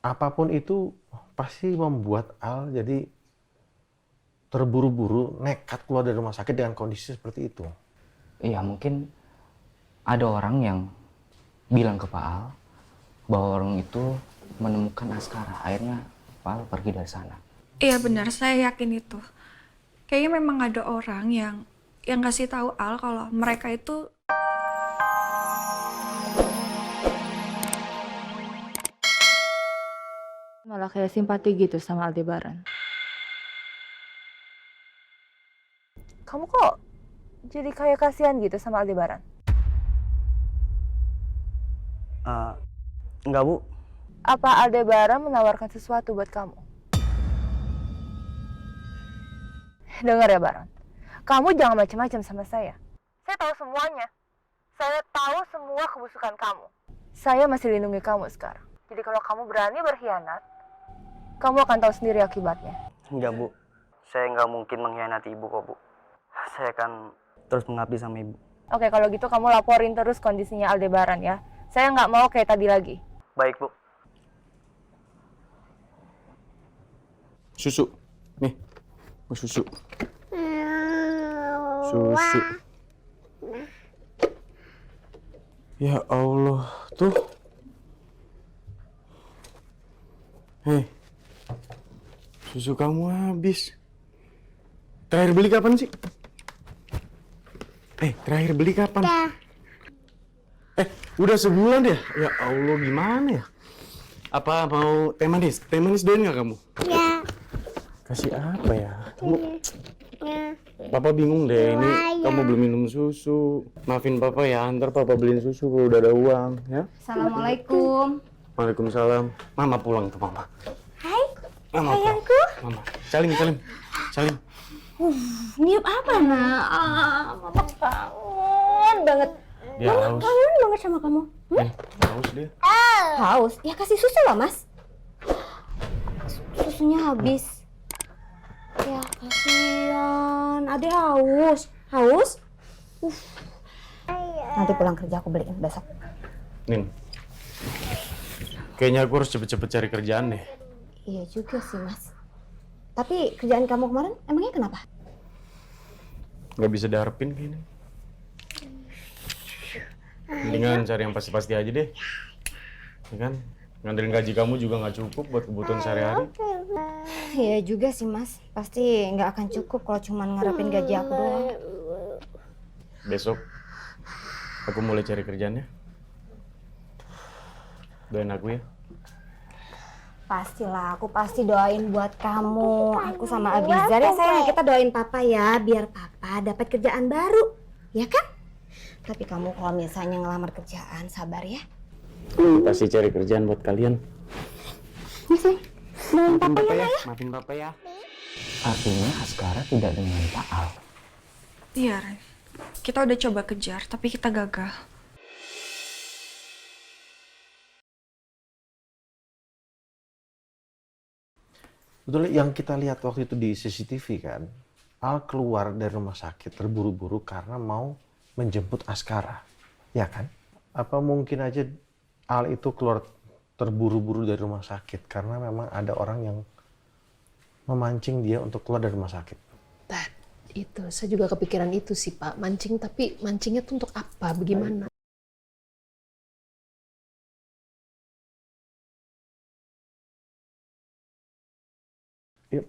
apapun itu pasti membuat Al jadi terburu-buru nekat keluar dari rumah sakit dengan kondisi seperti itu. Iya, mungkin ada orang yang bilang ke Pak Al bahwa orang itu menemukan Askara. Akhirnya Pak Al pergi dari sana. Iya benar, saya yakin itu. Kayaknya memang ada orang yang kasih tahu Al kalau mereka itu. Malah kayak simpati gitu sama Aldebaran. Kamu kok jadi kayak kasihan gitu sama Aldebaran? Enggak, Bu. Apa Aldebaran menawarkan sesuatu buat kamu? Dengar ya, Baron. Kamu jangan macam-macam sama saya. Saya tahu semuanya. Saya tahu semua kebusukan kamu. Saya masih lindungi kamu sekarang. Jadi kalau kamu berani berkhianat, kamu akan tahu sendiri akibatnya. Enggak, Bu. Saya nggak mungkin mengkhianati Ibu kok, Bu. Saya akan terus mengabdi sama Ibu. Oke, kalau gitu kamu laporin terus kondisinya Aldebaran ya. Saya nggak mau kayak tadi lagi. Baik, Bu. Susu. Nih. Susu. Susu. Ya Allah, tuh. Hei. Susu kamu habis. Terakhir beli kapan sih? Terakhir beli kapan? Udah sebulan ya? Ya Allah, gimana ya? Apa mau teh manis? Teh manis doyan nggak kamu? Ya. Kasih apa ya? Kamu... Papa bingung deh, ini kamu belum minum susu. Maafin Papa ya, ntar Papa beliin susu kalau udah ada uang, ya? Assalamualaikum. Waalaikumsalam. Mama pulang tuh, Mama. Hai, Mama sayangku. pulang. Mama. Salim. Niup apa, nak? Mama kangen banget. Dia Mama haus. kangen banget sama kamu. Haus dia. Haus? Ya kasih susu lah, Mas. Susunya habis. Ya kasihan, Ade haus. Haus? Nanti pulang kerja aku beliin besok. Nin. Kayaknya aku harus cepet-cepet cari kerjaan deh. Iya juga sih, Mas. Tapi kerjaan kamu kemarin emangnya kenapa? Nggak bisa diharapin kayaknya. Mendingan cari yang pasti-pasti aja deh. Ya kan? Ngandelin gaji kamu juga nggak cukup buat kebutuhan sehari-hari. Iya juga sih, Mas. Pasti nggak akan cukup kalau cuma ngarepin gaji aku doang. Besok aku mulai cari kerjaannya. Doain aku ya. Pastilah, aku pasti doain buat kamu. Aku sama Abizar ya sayang, kita doain Papa ya, biar Papa dapat kerjaan baru, ya kan? Tapi kamu kalau misalnya ngelamar kerjaan, sabar ya. Pasti cari kerjaan buat kalian. Ya sayang, doain Papa ya. Maafin Papa ya. Artinya Askara tidak dengan Pak Al. Iya, Ren. Kita udah coba kejar, tapi kita gagal. Betul yang kita lihat waktu itu di CCTV kan, Al keluar dari rumah sakit terburu-buru karena mau menjemput Askara, ya kan? Apa mungkin aja Al itu keluar terburu-buru dari rumah sakit karena memang ada orang yang memancing dia untuk keluar dari rumah sakit? Itu, saya juga kepikiran itu sih Pak, mancing, tapi mancingnya tuh untuk apa, bagaimana? Ya,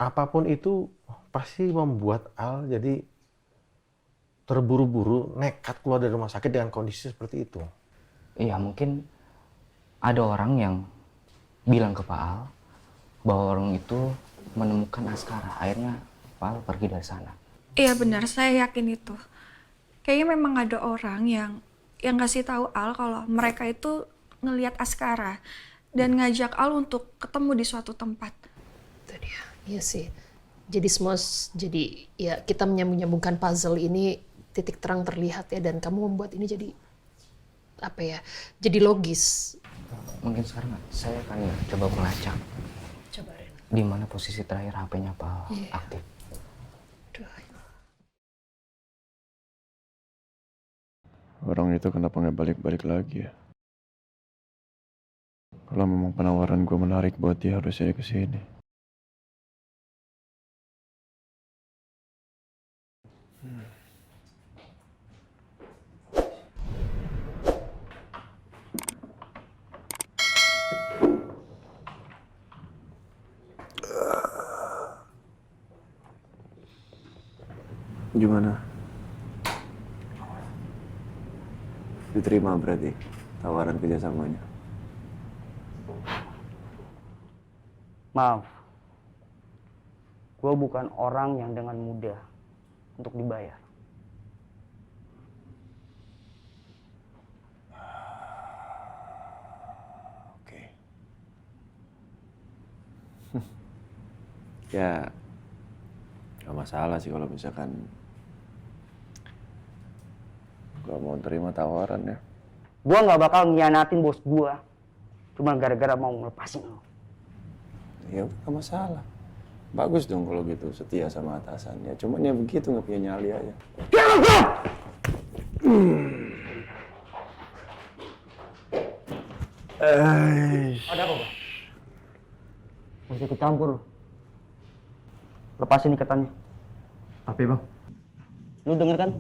apapun itu pasti membuat Al jadi terburu-buru nekat keluar dari rumah sakit dengan kondisi seperti itu. Iya, mungkin ada orang yang bilang ke Pak Al bahwa orang itu menemukan Askara. Akhirnya Pak Al pergi dari sana. Iya benar, saya yakin itu. Kayaknya memang ada orang yang kasih tahu Al kalau mereka itu ngelihat Askara dan ngajak Al untuk ketemu di suatu tempat. Itu dia, iya sih. Jadi semua, jadi ya kita menyambung-nyambungkan puzzle ini, titik terang terlihat ya, dan kamu membuat ini jadi, apa ya, jadi logis. Mungkin sekarang saya akan coba melacak Coba Ren. di mana posisi terakhir HP-nya Pak Al aktif. Aduh. Orang itu kenapa nggak balik-balik lagi ya? Kalau memang penawaran gue menarik buat dia, harusnya dia kesini. Gimana? Diterima berarti tawaran kerjasamanya? Maaf, gue bukan orang yang dengan mudah untuk dibayar. Oke. Ya, gak masalah sih kalau misalkan gak mau terima tawaran ya. Gue nggak bakal ngianatin bos gue, cuma gara-gara mau ngelepasin lo. Ya gak masalah. Bagus dong kalau gitu, setia sama atasannya. Cuman ya begitu, nggak punya nyali aja. Ada apa, Bang? Masih ikut campur lo. Lepasin ikatannya. Tapi bang. Lu denger kan?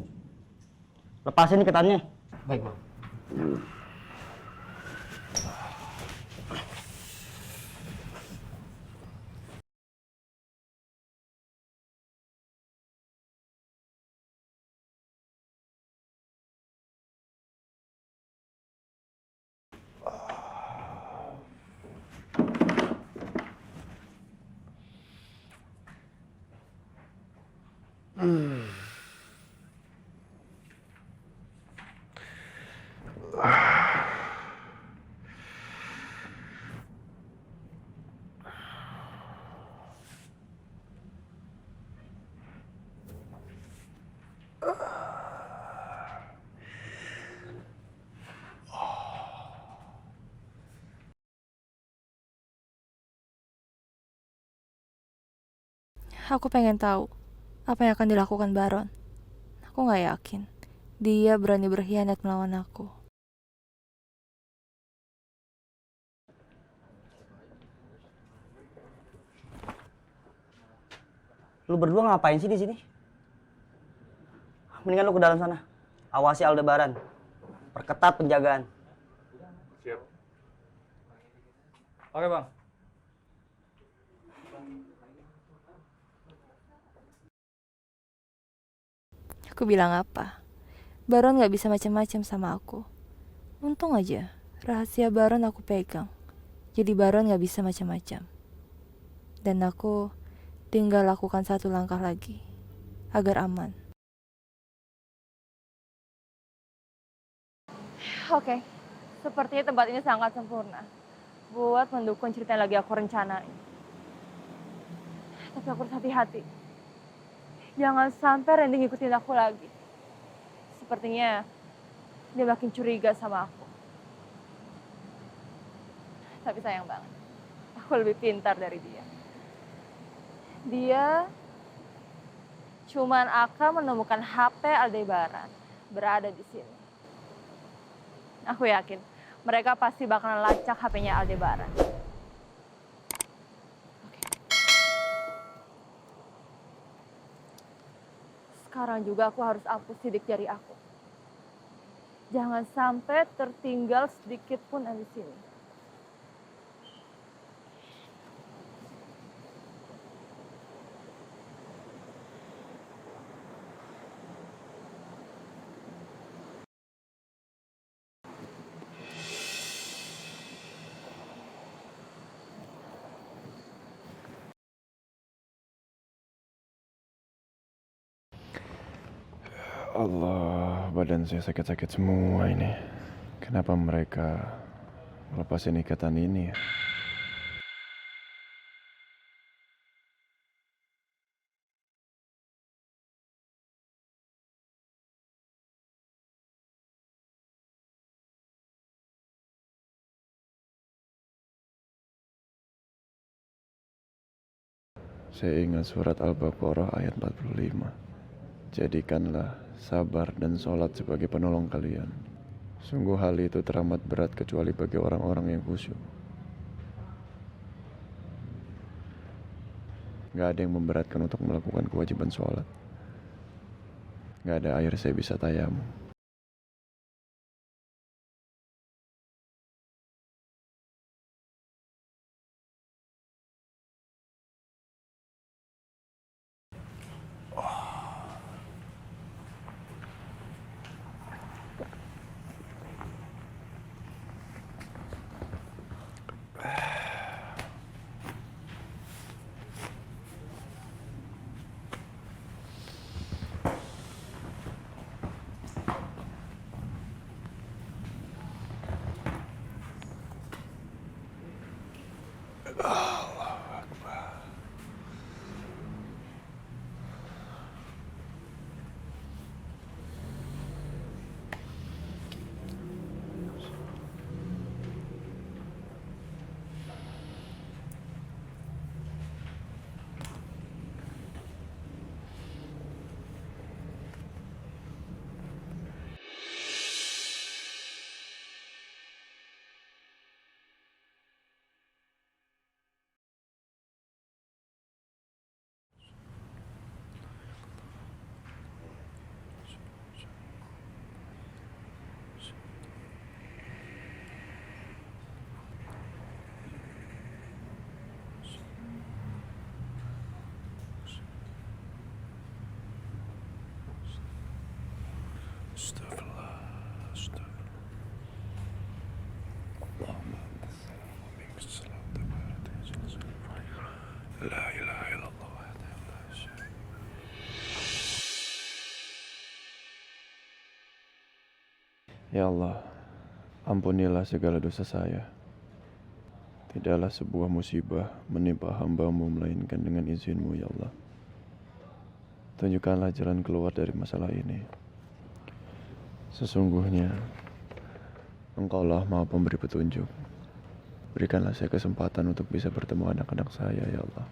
Lepasin ikatannya. Baik bang. Aku pengen tahu apa yang akan dilakukan Baron. Aku nggak yakin dia berani berkhianat melawan aku. Lu berdua ngapain sih di sini? Mendingan lu ke dalam sana. Awasi Aldebaran. Perketat penjagaan. Siap. Oke bang. Aku bilang apa? Baron gak bisa macam-macam sama aku. Untung aja, rahasia Baron aku pegang. Jadi Baron gak bisa macam-macam. Dan aku tinggal lakukan satu langkah lagi, agar aman. Oke, sepertinya tempat ini sangat sempurna buat mendukung cerita yang lagi aku rencanain. Tapi aku harus hati-hati. Jangan sampai Randy ngikutin aku lagi. Sepertinya dia makin curiga sama aku. Tapi sayang banget, aku lebih pintar dari dia. Dia cuman akan menemukan HP Aldebaran berada di sini. Aku yakin mereka pasti bakalan lacak HP-nya Aldebaran. Sekarang juga aku harus hapus sidik jari aku. Jangan sampai tertinggal sedikit pun di sini. Allah, badan saya sakit-sakit semua ini. Kenapa mereka melepasin ikatan ini ya? Saya ingat surat Al-Baqarah ayat 45. Jadikanlah sabar dan sholat sebagai penolong kalian. Sungguh hal itu teramat berat kecuali bagi orang-orang yang khusyuk. Nggak ada yang memberatkan untuk melakukan kewajiban sholat. Nggak ada air saya bisa tayamum. Astagfirullah, astagfirullah. Allahumma la ilaha illallah wahdahu la syarika lah. Ya Allah, ampunilah segala dosa saya. Tidaklah sebuah musibah menimpa hamba-Mu melainkan dengan izin-Mu, ya Allah. Tunjukkanlah jalan keluar dari masalah ini. Sesungguhnya Engkaulah Maha Pemberi petunjuk. Berikanlah saya kesempatan untuk bisa bertemu anak-anak saya, ya Allah.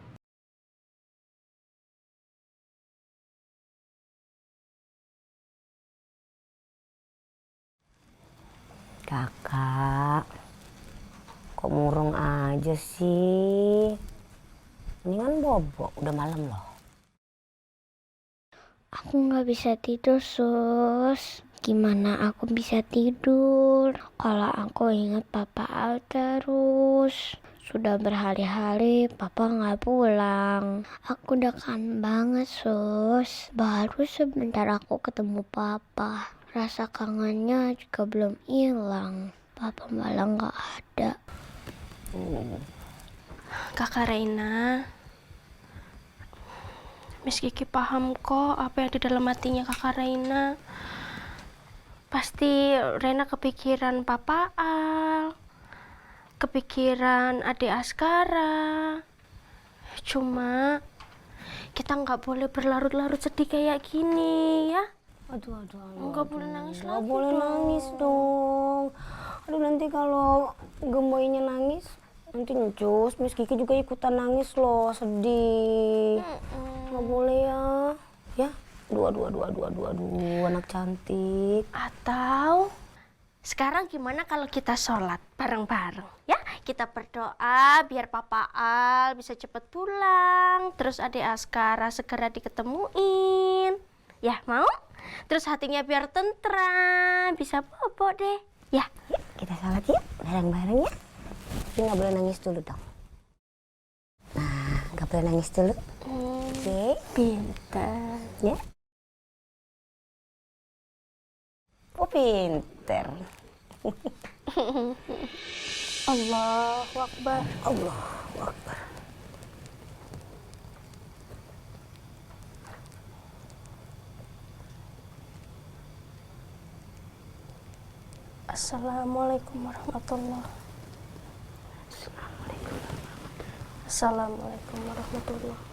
Kakak, kok murung aja sih? Mendingan bobo, udah malam loh. Aku nggak bisa tidur, Sus. Gimana aku bisa tidur kalau aku ingat Papa Al terus? Sudah berhari-hari Papa nggak pulang. Aku udah kangen banget, Sus. Baru sebentar aku ketemu Papa. Rasa kangennya juga belum hilang. Papa malah nggak ada. Kakak Reina, Miss Kiki paham kok apa yang di dalam hatinya Kakak Reina. Pasti Reina kepikiran Papa Al, kepikiran adik Askara. Cuma kita nggak boleh berlarut-larut sedih kayak gini ya. Aduh. Nggak boleh nangis Nggak lagi boleh dong. nangis dong. Aduh, nanti kalau gemoynya nangis, nanti Ncus, Miss Kiki juga ikutan nangis loh, sedih. Nggak boleh ya. Ya, aduh, anak cantik. Atau sekarang gimana kalau kita sholat bareng-bareng ya? Kita berdoa biar Papa Al bisa cepet pulang, terus adik Askara segera diketemuin. Ya mau? Terus hatinya biar tentram, bisa bobo deh. Ya, Yuk, kita sholat yuk, bareng-bareng ya. Tapi nggak boleh nangis dulu dong. Nah, nggak boleh nangis dulu. Oke. pintar. Ya. Oh, pinter. Allahu Akbar. Allahu Akbar. Assalamualaikum warahmatullahi. Assalamualaikum warahmatullahi.